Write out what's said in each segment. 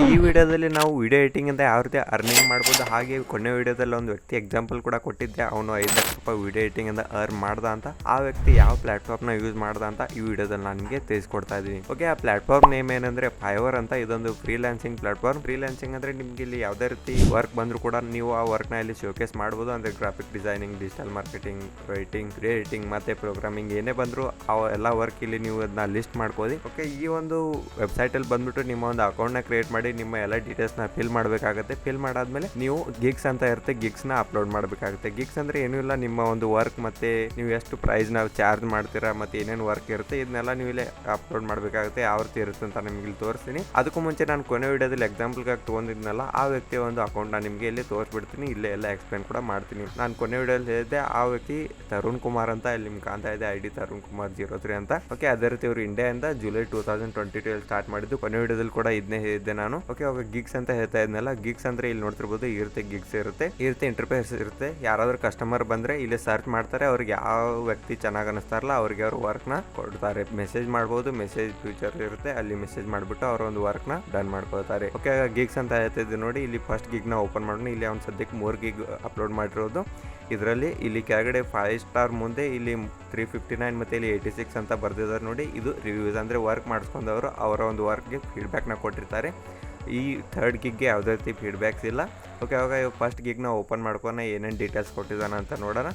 ಈ ವಿಡಿಯೋದಲ್ಲಿ ನಾವು ವಿಡಿಯೋ ಎಡಿಟಿಂಗ್ ಇಂದ ಯಾವ ರೀತಿ ಅರ್ನಿಂಗ್ ಮಾಡ್ಬೋದು, ಹಾಗೆ ಕೊನೆ ವಿಡಿಯೋದಲ್ಲಿ ಒಂದು ವ್ಯಕ್ತಿ ಎಕ್ಸಾಂಪಲ್ ಕೂಡ ಕೊಟ್ಟಿದ್ದೆ, ಅವನು 5 ಲಕ್ಷ ರೂಪಾಯಿ ವಿಡಿಯೋ ಎಡಿಟಿಂಗ್ ಇಂದ ಅರ್ನ್ ಮಾಡ್ದ ಅಂತ. ಆ ವ್ಯಕ್ತಿ ಯಾವ ಪ್ಲಾಟ್ಫಾರ್ಮ್ ನ ಯೂಸ್ ಮಾಡ್ದ ಅಂತ ಈ ವಿಡಿಯೋದಲ್ಲಿ ನಾನು ನಿಮಗೆ ತಿಳಿಸ್ಕೊಡ್ತಾ ಇದ್ದೀನಿ. ಓಕೆ, ಆ ಪ್ಲಾಟ್ಫಾರ್ಮ್ ನೇಮ್ ಏನಂದ್ರೆ ಫೈವರ್ ಅಂತ. ಇದೊಂದು ಫ್ರೀಲಾನ್ಸಿಂಗ್ ಪ್ಲಾಟ್ಫಾರ್ಮ್. ಫ್ರೀಲಾನ್ಸಿಂಗ್ ಅಂದ್ರೆ ನಿಮ್ಗೆ ಇಲ್ಲಿ ಯಾವುದೇ ರೀತಿ ವರ್ಕ್ ಬಂದ್ರು ಕೂಡ ನೀವು ಆ ವರ್ಕ್ ನ ಇಲ್ಲಿ ಶೋಕೇಸ್ ಮಾಡಬಹುದು. ಅಂದ್ರೆ graphic designing, digital marketing, writing, video editing ಮತ್ತೆ ಪ್ರೋಗ್ರಾಮಿಂಗ್ ಏನೇ ಬಂದ್ರು ಆ ಎಲ್ಲ ವರ್ಕ್ ಇಲ್ಲಿ ನೀವು ಅದನ್ನ ಲಿಸ್ಟ್ ಮಾಡ್ಬೋದು. ಓಕೆ, ಈ ಒಂದು ವೆಬ್ಸೈಟ್ ಅಲ್ಲಿ ಬಂದ್ಬಿಟ್ಟು ನಿಮ್ಮ ಒಂದು ಅಕೌಂಟ್ ನ ಕ್ರಿಯೇಟ್ ಮಾಡಿ ನಿಮ್ಮ ಎಲ್ಲ ಡೀಟೇಲ್ಸ್ ನ ಫಿಲ್ ಮಾಡಬೇಕಾಗುತ್ತೆ. ಫಿಲ್ ಮಾಡಾದ್ಮೇಲೆ ನೀವು ಗಿಗ್ಸ್ ಅಂತ ಇರುತ್ತೆ, ಗಿಗ್ಸ್ ನ ಅಪ್ಲೋಡ್ ಮಾಡಬೇಕಾಗುತ್ತೆ. ಗಿಗ್ಸ್ ಅಂದ್ರೆ ಏನೂ ಇಲ್ಲ, ನಿಮ್ಮ ಒಂದು ವರ್ಕ್ ಮತ್ತೆ ನೀವು ಎಷ್ಟು ಪ್ರೈಸ್ ನಾವು ಚಾರ್ಜ್ ಮಾಡ್ತೀರಾ ಮತ್ತೆ ಏನೇನು ವರ್ಕ್ ಇರುತ್ತೆ ಇದನ್ನೆಲ್ಲ ನೀವು ಇಲ್ಲಿ ಅಪ್ಲೋಡ್ ಮಾಡಬೇಕಾಗುತ್ತೆ. ಯಾವ ರೀತಿ ಇರುತ್ತೆ ಅಂತ ನಿಮ್ಗೆ ಇಲ್ಲಿ ತೋರಿಸ್ತೀನಿ. ಅದಕ್ಕೂ ಮುಂಚೆ ನಾನು ಕೊನೆ ವಿಡಿಯೋದಲ್ಲಿ ಎಕ್ಸಾಂಪಲ್ಗಾಗಿ ತಗೊಂಡಿದ್ನಲ್ಲ ಆ ವ್ಯಕ್ತಿಯ ಒಂದು ಅಕೌಂಟ್ ನ ನಿಮಗೆ ಇಲ್ಲಿ ತೋರಿಸ್ಬಿಡ್ತೀನಿ. ಇಲ್ಲೇ ಎಲ್ಲ ಎಕ್ಸ್ಪ್ಲೇನ್ ಕೂಡ ಮಾಡ್ತೀನಿ. ನಾನು ಕೊನೆ ವಿಡಿಯೋದಲ್ಲಿ ಹೇಳಿದ್ದೆ ಆ ವ್ಯಕ್ತಿ ತರುಣ್ ಕುಮಾರ್ ಅಂತ. ಇಲ್ಲಿ ನಿಮ್ಗೆ ಕಾಣ್ತಾ ಇದೆ ID ತರುಣ್ ಕುಮಾರ್ 03 ಅಂತ. ಓಕೆ, ಅದೇ ರೀತಿ ಅವರು ಇಂಡಿಯಾದಿಂದ ಜುಲೈ 2022 ಸ್ಟಾರ್ಟ್ ಮಾಡಿದ್ದು. ಕೊನೆ ವಿಡಿಯೋದಲ್ಲಿ ಕೂಡ ಇದನ್ನೇ ಹೇಳಿದ್ದೆ ನಾನು. ಓಕೆ, ಅವಾಗ ಗಿಗ್ಸ್ ಅಂತ ಹೇಳ್ತಾ ಇದ್ನಲ್ಲ, ಗಿಗ್ಸ್ ಅಂದ್ರೆ ಇಲ್ಲಿ ನೋಡ್ತಿರ್ಬೋದು ಈ ರೀತಿ ಗಿಗ್ಸ್ ಇರುತ್ತೆ, ಈ ರೀತಿ ಇಂಟರ್ಫೇಸ್ ಇರುತ್ತೆ. ಯಾರಾದ್ರೂ ಕಸ್ಟಮರ್ ಬಂದ್ರೆ ಇಲ್ಲಿ ಸರ್ಚ್ ಮಾಡ್ತಾರೆ, ಅವ್ರಿಗೆ ಯಾವ ವ್ಯಕ್ತಿ ಚೆನ್ನಾಗಿ ಅನಿಸ್ತಾರಲ್ಲ ಅವ್ರಿಗೆ ಅವ್ರ ವರ್ಕ್ ನ ಕೊಡ್ತಾರೆ. ಮೆಸೇಜ್ ಮಾಡಬಹುದು, ಮೆಸೇಜ್ ಫ್ಯೂಚರ್ ಇರುತ್ತೆ, ಅಲ್ಲಿ ಮೆಸೇಜ್ ಮಾಡ್ಬಿಟ್ಟು ಅವ್ರ ಒಂದು ವರ್ಕ್ ನ ಡನ್ ಮಾಡ್ಕೊಳ್ತಾರೆ. ಓಕೆ, ಗಿಗ್ಸ್ ಅಂತ ಹೇಳ್ತಾ ಇದ್ದೆ ನೋಡಿ. ಇಲ್ಲಿ ಫಸ್ಟ್ ಗಿಗ್ ನ ಓಪನ್ ಮಾಡೋಣ. ಇಲ್ಲಿ ಅವ್ನು ಸದ್ಯಕ್ಕೆ 3 ಗಿಗ್ ಅಪ್ಲೋಡ್ ಮಾಡಿರೋದು. ಇದರಲ್ಲಿ ಇಲ್ಲಿ ಕೆಳಗಡೆ 5 ಸ್ಟಾರ್ ಮುಂದೆ ಇಲ್ಲಿ 359 ಮತ್ತೆ ಇಲ್ಲಿ 86 ಅಂತ ಬರ್ದಿದ್ದಾರೆ ನೋಡಿ. ಇದು ರಿವ್ಯೂಸ್ ಅಂದ್ರೆ ವರ್ಕ್ ಮಾಡಿಸ್ಕೊಂಡವರು ಅವರ ಒಂದು ವರ್ಕ್ಗೆ ಫೀಡ್ಬ್ಯಾಕ್ ನ ಕೊಟ್ಟಿರ್ತಾರೆ. ಈ 3rd ಗಿಗ್ಗೆ ಯಾವುದೇ ರೀತಿ ಫೀಡ್ಬ್ಯಾಕ್ಸ್ ಇಲ್ಲ. ಓಕೆ, ಅವಾಗ ಫಸ್ಟ್ ಗಿಗ್ನ ಓಪನ್ ಮಾಡ್ಕೊಂಡು ಏನೇನು ಡೀಟೇಲ್ಸ್ ಕೊಟ್ಟಿದ್ದಾನೆ ಅಂತ ನೋಡೋಣ.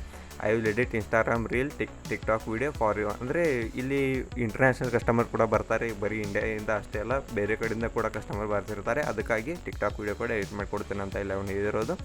I will edit Instagram reel, TikTok video for you. ಅಂದರೆ ಇಲ್ಲಿ ಇಂಟರ್ನ್ಯಾಷನಲ್ ಕಸ್ಟಮರ್ ಕೂಡ ಬರ್ತಾರೆ, ಬರೀ ಇಂಡಿಯಾದಿಂದ ಅಷ್ಟೇ ಅಲ್ಲ ಬೇರೆ ಕಡೆಯಿಂದ ಕೂಡ ಕಸ್ಟಮರ್ ಬರ್ತಿರ್ತಾರೆ. ಅದಕ್ಕಾಗಿ ಟಿಕ್ಟಾಕ್ ವಿಡಿಯೋ ಕೂಡ ಎಡಿಟ್ ಮಾಡಿಕೊಡ್ತೇನೆ ಅಂತ ಇಲ್ಲ ಅವನು ಹೇಳಿರೋದು.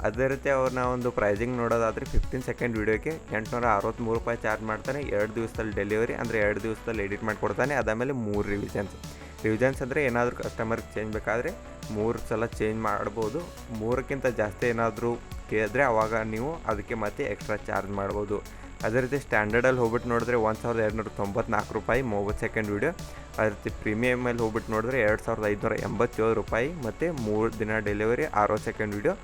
ಅದೇ ರೀತಿ ಅವ್ರನ್ನ ಒಂದು ಪ್ರೈಸಿಂಗ್ ನೋಡೋದಾದರೆ 15 ಸೆಕೆಂಡ್ ವೀಡಿಯೋಕ್ಕೆ 863 ರೂಪಾಯಿ ಚಾರ್ಜ್ ಮಾಡ್ತಾನೆ. 2 ದಿವಸದಲ್ಲಿ ಡೆಲಿವರಿ, ಅಂದರೆ 2 ದಿವಸದಲ್ಲಿ ಎಡಿಟ್ ಮಾಡಿಕೊಡ್ತಾನೆ. ಅದಾದಮೇಲೆ 3 ರಿವಿಷನ್ಸ್ ಅಂದರೆ ಏನಾದರೂ ಕಸ್ಟಮರ್ಗೆ ಚೇಂಜ್ ಬೇಕಾದರೆ 3 ಸಲ ಚೇಂಜ್ ಮಾಡ್ಬೋದು. 3ಕ್ಕಿಂತ ಜಾಸ್ತಿ ಏನಾದರೂ ಕೇಳಿದ್ರೆ ಅವಾಗ ನೀವು ಅದಕ್ಕೆ ಮತ್ತೆ ಎಕ್ಸ್ಟ್ರಾ ಚಾರ್ಜ್ ಮಾಡ್ಬೋದು. ಅದೇ ರೀತಿ ಸ್ಟ್ಯಾಂಡರ್ಡಲ್ಲಿ ಹೋಗ್ಬಿಟ್ಟು ನೋಡಿದ್ರೆ 1294 ರೂಪಾಯಿ 30 ಸೆಕೆಂಡ್ ವೀಡಿಯೋ. ಅದೇ ರೀತಿ ಪ್ರೀಮಿಯಮಲ್ಲಿ ಹೋಗ್ಬಿಟ್ಟು ನೋಡಿದ್ರೆ 2587 ರೂಪಾಯಿ ಮತ್ತು 3 ದಿನ ಡೆಲಿವರಿ 60 ಸೆಕೆಂಡ್ ವೀಡಿಯೋ.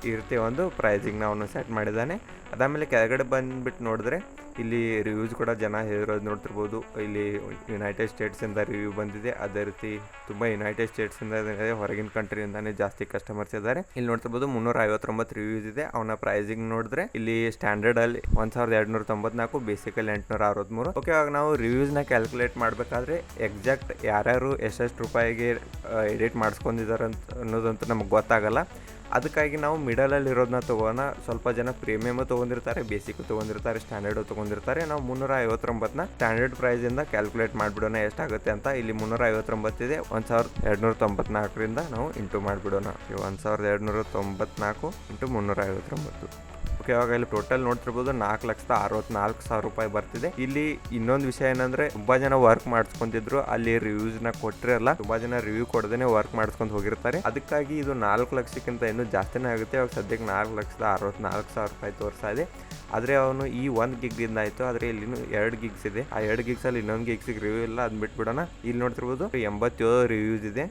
ಈ ರೀತಿ ಒಂದು ಪ್ರೈಸಿಂಗ್ನ ಅವನು ಸೆಟ್ ಮಾಡಿದ್ದಾನೆ. ಅದಾದಮೇಲೆ ಕೆಳಗಡೆ ಬಂದುಬಿಟ್ಟು ನೋಡಿದ್ರೆ ಇಲ್ಲಿ ರಿವ್ಯೂಸ್ ಕೂಡ ಜನ ಹೇಳಿರೋದು ನೋಡ್ತಿರ್ಬೋದು. ಇಲ್ಲಿ ಯುನೈಟೆಡ್ ಸ್ಟೇಟ್ಸಿಂದ ರಿವ್ಯೂ ಬಂದಿದೆ. ಅದೇ ರೀತಿ ತುಂಬ ಯುನೈಟೆಡ್ ಸ್ಟೇಟ್ಸಿಂದ ಹೊರಗಿನ ಕಂಟ್ರಿಯಿಂದಾನೇ ಜಾಸ್ತಿ ಕಸ್ಟಮರ್ಸ್ ಇದ್ದಾರೆ. ಇಲ್ಲಿ ನೋಡ್ತಿರ್ಬೋದು 359 ರಿವ್ಯೂಸ್ ಇದೆ. ಅವನ ಪ್ರೈಸಿಂಗ್ ನೋಡಿದ್ರೆ ಇಲ್ಲಿ ಸ್ಟ್ಯಾಂಡರ್ಡಲ್ಲಿ 1294, ಬೇಸಿಕಲ್ಲಿ 863. ಓಕೆ, ಆಗ ನಾವು ರಿವ್ಯೂಸ್ನ ಕ್ಯಾಲ್ಕುಲೇಟ್ ಮಾಡಬೇಕಾದ್ರೆ ಎಕ್ಸಾಕ್ಟ್ ಯಾರ್ಯಾರು ಎಷ್ಟೆಷ್ಟು ರೂಪಾಯಿಗೆ ಎಡಿಟ್ ಮಾಡಿಸ್ಕೊಂಡಿದ್ದಾರೆ ಅಂತ ಅನ್ನೋದಂತೂ ನಮಗೆ ಗೊತ್ತಾಗಲ್ಲ. ಅದಕ್ಕಾಗಿ ನಾವು ಮಿಡಲಲ್ಲಿ ಇರೋದನ್ನ ತೊಗೋಣ. ಸ್ವಲ್ಪ ಜನ ಪ್ರೀಮಿಯಮು ತೊಗೊಂಡಿರ್ತಾರೆ, ಬೇಸಿಕ್ ತೊಗೊಂಡಿರ್ತಾರೆ, ಸ್ಟ್ಯಾಂಡರ್ಡು ತೊಗೊಂಡಿರ್ತಾರೆ. ನಾವು 359ನ ಸ್ಟ್ಯಾಂಡರ್ಡ್ ಪ್ರೈಸಿಂದ ಕ್ಯಾಲ್ಕುಲೇಟ್ ಮಾಡಿಬಿಡೋಣ ಎಷ್ಟಾಗುತ್ತೆ ಅಂತ. ಇಲ್ಲಿ 359 ಇದೆ, 1294ರಿಂದ ನಾವು ಇಂಟು ಮಾಡಿಬಿಡೋಣ. 1294 ಇಂಟು 359. ಓಕೆ, ಅವಾಗ ಇಲ್ಲಿ ಟೋಟಲ್ ನೋಡ್ತಿರ್ಬೋದು 4,64,000 ರೂಪಾಯಿ ಬರ್ತಿದೆ. ಇಲ್ಲಿ ಇನ್ನೊಂದು ವಿಷಯ ಏನಂದ್ರೆ ತುಂಬಾ ಜನ ವರ್ಕ್ ಮಾಡಿಸ್ಕೊಂತಿದ್ರು, ಅಲ್ಲಿ ರಿವ್ಯೂಸ್ನ ಕೊಟ್ಟಿರಲ್ಲ. ತುಂಬಾ ಜನ ರಿವ್ಯೂ ಕೊಡದೇನೆ ವರ್ಕ್ ಮಾಡಿಸ್ಕೊಂಡು ಹೋಗಿರ್ತಾರೆ. ಅದಕ್ಕಾಗಿ ಇದು 4 ಲಕ್ಷಕ್ಕಿಂತ ಇನ್ನೂ ಜಾಸ್ತಿನೇ ಆಗುತ್ತೆ. ಅವಾಗ ಸದ್ಯಕ್ಕೆ 4,64,000 ರೂಪಾಯಿ ತೋರಿಸ್ತಾ ಇದೆ. ಆದರೆ ಅವನು ಈ 1 ಗಿಗ್ಗಿಂದ ಆಯಿತು. ಆದರೆ ಇಲ್ಲಿ 2 ಗಿಗ್ಸ್ ಇದೆ. ಆ 2 ಗಿಗ್ಸಲ್ಲಿ ಇನ್ನೊಂದು ಗಿಗ್ಸಿಗೆ ರಿವ್ಯೂ ಇಲ್ಲ, ಅದನ್ನ ಬಿಟ್ಬಿಡೋಣ. ಇಲ್ಲಿ ನೋಡ್ತಿರ್ಬೋದು 87 ರಿವ್ಯೂಸ್ ಇದೆ.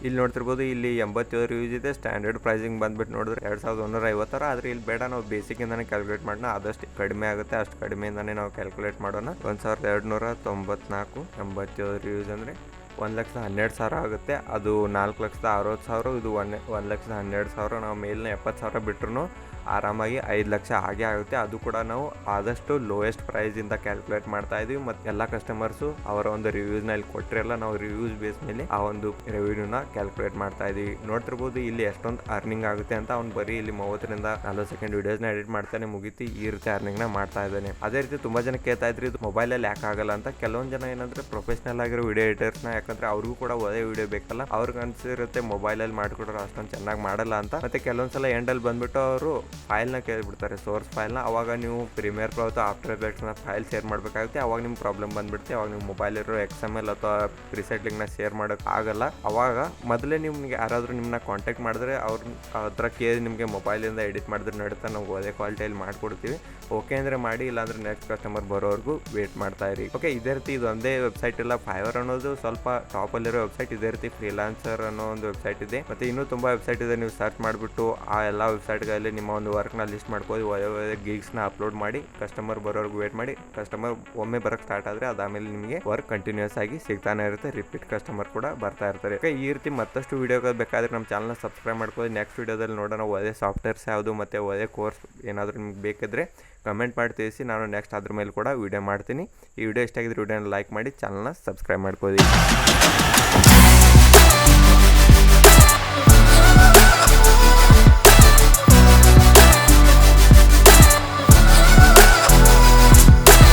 ಇಲ್ಲಿ ನೋಡ್ತಿರ್ಬೋದು ಇಲ್ಲಿ 87 ರಿವ್ಯೂಸ್ ಇದೆ. ಸ್ಟ್ಯಾಂಡರ್ಡ್ ಪ್ರೈಸಿಂಗ್ ಬಂದ್ಬಿಟ್ಟು ನೋಡಿದ್ರೆ 2150. ಆದರೆ ಇಲ್ಲಿ ಬೇಡ, ನಾವು ಬೇಸಿಕ್ಕಿಂದಾನೇ ಕ್ಯಾಲ್ಕುಲೇಟ್ ಮಾಡೋಣ. ಆದಷ್ಟು ಕಡಿಮೆ ಆಗುತ್ತೆ ಅಷ್ಟು ಕಡಿಮೆಯಿಂದಾನೇ ನಾವು ಕ್ಯಾಲ್ಕುಲೇಟ್ ಮಾಡೋಣ. 1294 87 ರಿವ್ಯೂಸ್ ಅಂದರೆ 1,12,000 ಆಗುತ್ತೆ. ಅದು 4,60,000. ಇದು 1,12,000. ನಾವು ಮೇಲಿನ 70,000 ಬಿಟ್ರು ಆರಾಮಾಗಿ 5 ಲಕ್ಷ ಹಾಗೆ ಆಗುತ್ತೆ. ಅದು ಕೂಡ ನಾವು ಆದಷ್ಟು ಲೋಯೆಸ್ಟ್ ಪ್ರೈಸಿಂದ ಕ್ಯಾಲ್ಕುಲೇಟ್ ಮಾಡ್ತಾ ಇದೀವಿ. ಮತ್ತು ಎಲ್ಲ ಕಸ್ಟಮರ್ಸು ಅವರ ಒಂದು ರಿವ್ಯೂಸ್ನ ಇಲ್ಲಿ ಕೊಟ್ಟಿರಲ್ಲ, ನಾವು ರಿವ್ಯೂಸ್ ಬೇಸ್ ಮೇಲೆ ಆ ಒಂದು ರೆವಿನ್ಯೂನ ಕ್ಯಾಲ್ಕುಲೇಟ್ ಮಾಡ್ತಾ ಇದೀವಿ. ನೋಡ್ತಿರ್ಬೋದು ಇಲ್ಲಿ ಎಷ್ಟೊಂದು ಅರ್ನಿಂಗ್ ಆಗುತ್ತೆ ಅಂತ. ಅವ್ನು ಬರೀ ಇಲ್ಲಿ 30ರಿಂದ 40 ಸೆಕೆಂಡ್ ವಿಡಿಯೋಸ್ನ ಎಡಿಟ್ ಮಾಡ್ತಾನೆ, ಮುಗಿತಿ ಈ ರೀತಿ ಅರ್ನಿಂಗ್ನ ಮಾಡ್ತಾ ಇದ್ದಾನೆ. ಅದೇ ರೀತಿ ತುಂಬ ಜನ ಕೇಳ್ತಾ ಇದ್ರಿ ಇದು ಮೊಬೈಲಲ್ಲಿ ಯಾಕೆ ಆಗಲ್ಲ ಅಂತ. ಕೆಲವೊಂದು ಜನ ಏನಂದ್ರೆ ಪ್ರೊಫೆಷನಲ್ ಆಗಿರೋ ವಿಡಿಯೋ ಎಡಿಟರ್ಸ್ನ, ಯಾಕಂದ್ರೆ ಅವ್ರಿಗೂ ಕೂಡ ಒಳ್ಳೆ ವಿಡಿಯೋ ಬೇಕಲ್ಲ, ಅವ್ರಿಗೆ ಅನ್ಸಿರುತ್ತೆ ಮೊಬೈಲಲ್ಲಿ ಮಾಡಿಕೊಡ್ರೆ ಅಷ್ಟೊಂದು ಚೆನ್ನಾಗಿ ಮಾಡಲ್ಲ ಅಂತ. ಮತ್ತೆ ಕೆಲವೊಂದ್ಸಲ ಎಂಡಲ್ಲಿ ಬಂದ್ಬಿಟ್ಟು ಅವರು ಫೈಲ್ನ ಕೇಳಿಬಿಡ್ತಾರೆ, ಸೋರ್ಸ್ ಫೈಲ್ನ. ಅವಾಗ ನೀವು ಪ್ರೀಮಿಯರ್ ಪ್ರೋ ಅಥವಾ ಆಫ್ಟರ್ ಎಫೆಕ್ಟ್ಸ್ನ ಫೈಲ್ ಶೇರ್ ಮಾಡಬೇಕಾಗುತ್ತೆ. ಅವಾಗ ನಿಮ್ಗೆ ಪ್ರಾಬ್ಲಮ್ ಬಂದ್ಬಿಡುತ್ತೆ. ಅವಾಗ ನೀವು ಮೊಬೈಲ್ ಇರೋ XML ಅಥವಾ ಪ್ರಿಸೆಟ್ ಲಿಂಕ್ನ ಶೇರ್ ಮಾಡೋಕೆ ಆಗಲ್ಲ. ಅವಾಗ ಮೊದಲೇ ನಿಮ್ಗೆ ಯಾರಾದರೂ ನಿಮ್ಮನ್ನ ಕಾಂಟ್ಯಾಕ್ಟ್ ಮಾಡಿದ್ರೆ ಅವ್ರ ಹತ್ರ ಕೇಳಿ ನಿಮಗೆ ಮೊಬೈಲಿಂದ ಎಡಿಟ್ ಮಾಡಿದ್ರೆ ನಡೀತಾ, ನಾವು ಒಳ್ಳೆ ಕ್ವಾಲಿಟಿಯಲ್ಲಿ ಮಾಡಿಕೊಡ್ತೀವಿ. ಓಕೆ ಅಂದರೆ ಮಾಡಿ, ಇಲ್ಲಾಂದ್ರೆ ನೆಕ್ಸ್ಟ್ ಕಸ್ಟಮರ್ ಬರೋವರೆಗೂ ವೇಟ್ ಮಾಡ್ತಾ ಇರಿ. ಓಕೆ, ಇದೇ ರೀತಿ ಇದು ಒಂದೇ ವೆಬ್ಸೈಟ್ ಇಲ್ಲ. ಫೈವರ್ ಅನ್ನೋದು ಸ್ವಲ್ಪ ಟಾಪಲ್ಲಿರೋ ವೆಬ್ಸೈಟ್. ಇದೇ ರೀತಿ ಫ್ರೀಲಾನ್ಸರ್ ಅನ್ನೋ ಒಂದು ವೆಬ್ಸೈಟ್ ಇದೆ. ಮತ್ತು ಇನ್ನೂ ತುಂಬ ವೆಬ್ಸೈಟ್ ಇದೆ. ನೀವು ಸರ್ಚ್ ಮಾಡಿಬಿಟ್ಟು ಆ ಎಲ್ಲ ವೆಬ್ಸೈಟ್ಗಳಲ್ಲಿ ನಿಮ್ಮ ಒಂದು ವರ್ಕ್ನ ಲಿಸ್ಟ್ ಮಾಡ್ಕೋದು ಒಳ್ಳೆ ಗಿಗ್ಸ್ನ ಅಪ್ಲೋಡ್ ಮಾಡಿ ಕಸ್ಟಮರ್ ಬರೋರ್ಗು ವೇಟ್ ಮಾಡಿ ಕಸ್ಟಮರ್ ಒಮ್ಮೆ ಬರೋಕ್ಕೆ ಸ್ಟಾರ್ಟ್ ಆದರೆ ಅದಾದಮೇಲೆ ನಿಮಗೆ ವರ್ಕ್ ಕಂಟಿನ್ಯೂಸ್ ಆಗಿ ಸಿಗ್ತಾನೆ ಇರುತ್ತೆ, ರಿಪೀಟ್ ಕಸ್ಟಮರ್ ಕೂಡ ಬರ್ತಾ ಇರ್ತಾರೆ. ಈ ರೀತಿ ಮತ್ತಷ್ಟು ವಿಡಿಯೋಗಳು ಬೇಕಾದರೆ ನಮ್ಮ ಚಾನಲ್ನ ಸಬ್ಸ್ಕ್ರೈಬ್ ಮಾಡ್ಕೊಳ್ಳಿ. ನೆಕ್ಸ್ಟ್ ವಿಡಿಯೋದಲ್ಲಿ ನೋಡೋಣ ಒಳ್ಳೆ ಸಾಫ್ಟ್ವೇರ್ಸ್ ಯಾವುದು ಮತ್ತು ಒಳ್ಳೆ ಕೋರ್ಸ್ ಏನಾದರೂ ನಿಮ್ಗೆ ಬೇಕಿದ್ರೆ ಕಮೆಂಟ್ ಮಾಡಿ ತಿಳಿಸಿ, ನಾನು ನೆಕ್ಸ್ಟ್ ಅದ್ರ ಮೇಲೆ ಕೂಡ ವಿಡಿಯೋ ಮಾಡ್ತೀನಿ. ಈ ವಿಡಿಯೋ ಇಷ್ಟ ಆಗಿದ್ರೆ ವಿಡಿಯೋನ ಲೈಕ್ ಮಾಡಿ, ಚಾನಲ್ನ ಸಬ್ಸ್ಕ್ರೈಬ್ ಮಾಡ್ಕೊಳ್ಳಿ.